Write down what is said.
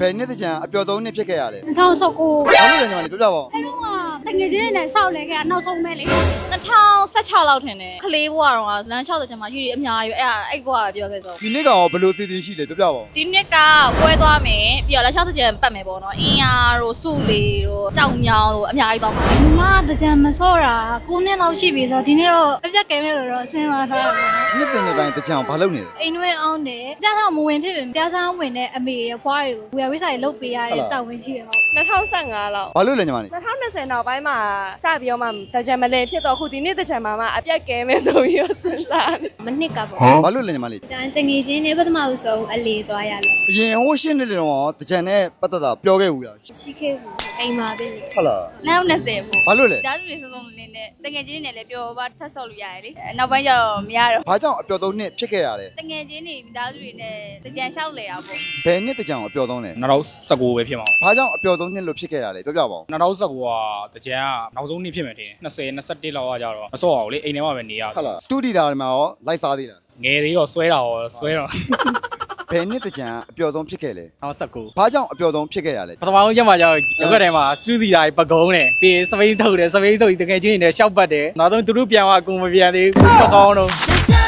ဘယ်နှစ်တကြံအပျော်ဆုံးနှစ်ဖြစ်ခဲ့ရလဲ 2019 ဘာလို့လဲညီမလေးပြောပြပါဦး အဲ့တော့ကတကယ်ချင်းနဲ့စောက်လဲခဲ့တာနောက်ဆုံးပဲလေ2016လောက်ထင်တယ်ခလေးဘွားတော့လမ်း60ကျမ်းမှာရွေးအများကြီးအဲ့ဘွားပြောခဲ့ဆို ဒီနှစ်ကောင်ဘယ်လိုစီစဉ်ရှိလဲပြောပြပါဦး ဒီနှစ်ကပွဲသွားမယ်ပြီးတော့လမ်း60ကျမ်းပတ်မယ်ပေါ့နော်အင်းယာတို့စုလီတို့ကြောင်ညောင်းတို့အများကြီးသွားမှာ ဒီမှာတကြံမစော့တာ9နှစ်လောက်ရှိပြီဆိုတော့ဒီနေ့တော့အပြက်ကဲမဲ့လို့တော့စဉ်းစားထားတာပေါ့နော် နှစ်စဉ်နှစ်တိုင်းတကြံဘာလုပ်နေလဲ အိမ်တွင်းအောင်တယ်ကြားဆောင်မဝင်ဖြစ်ပြီကြားဆောင်ဝင်တဲ့အမေရဖွားတွေကိုဝယ်ဝိစာတွေလုပ်ပေးရတဲ့တောက်ဝင်ရှိတယ်ဟုတ် 2015လောက် ဘာလို့လဲညီမလေး 2020နောက်ပိုင်းမှာစပြီးတော့မှတကြံမလဲဖြစ်တော့ခုဒီနေ့တကြံမှာမှအပြက်ကဲမယ်ဆိုပြီးတော့စဉ်းစားတယ် မနစ်ကပေါ့ ဘာလို့လဲညီမလေး ဒါတငယ်ချင်းနဲ့ပထမဦးဆုံးအလေသွားရလို့ အရင်ဟိုရှင်းနေတယ်တော့တကြံနဲ့ပတ်သက်တာပြောခဲ့ဘူးလား ရှိခဲ့ဘူးအိမ်မှာပဲ ဟုတ်လား 2020ပေါ့ ဘာလို့လဲ ဓာတ်စုတွေစုံစုံလင်းနဲ့တကယ်ချင်းတွေနဲ့လည်းပြောပါထပ်ဆော့လို့ရတယ်လေနောက်ပိုင်းကျတော့မရတော့ ဘာကြောင့်အပျော်ဆုံးနှစ်ဖြစ်ခဲ့ရလဲ တကယ်ချင်းတွေဓာတ်စုတွေနဲ့တကြံလျှောက်လေတာပေါ့ ဘယ်နှစ်တကြံအပျော်ဆုံးလဲ 2019ပဲဖြစ်မှာ ဘာကြောင့်အပျော်ဆုံးနှစ်လို့ဖြစ်ခဲ့ရလဲပြောပြပါဦး 2019ကတကြံကနောက်ဆုံးနေ့ဖြစ်မယ်ထင်တယ်20 21လောက်ကကြတော့မစော့အောင်လေအိမ်ထဲမှာပဲနေရ ဟုတ်လားစတူဒီတာတွေမှာရောလိုက်စားသေးလား ငယ်သေးတော့ဆွဲတာရောဆွဲတော့ ဘယ်နှစ်တကြံအပျော်ဆုံးဖြစ်ခဲ့လဲ 2019 ဘာကြောင့်အပျော်ဆုံးဖြစ်ခဲ့ရလဲ ပထမဆုံးရက်မှာကျတော့ရုပ်ကထဲမှာစတူဒီတာပကုံးတယ်ပြီးစပိန်ထုတ်တယ်စပိန်ထုတ်ပြီးတကယ်ချင်းနေရှောက်ပတ်တယ်နောက်ဆုံးသူတို့ပြန်သွားအကုန်မပြန်သေးဘူးမကောင်းတော့ တကြံ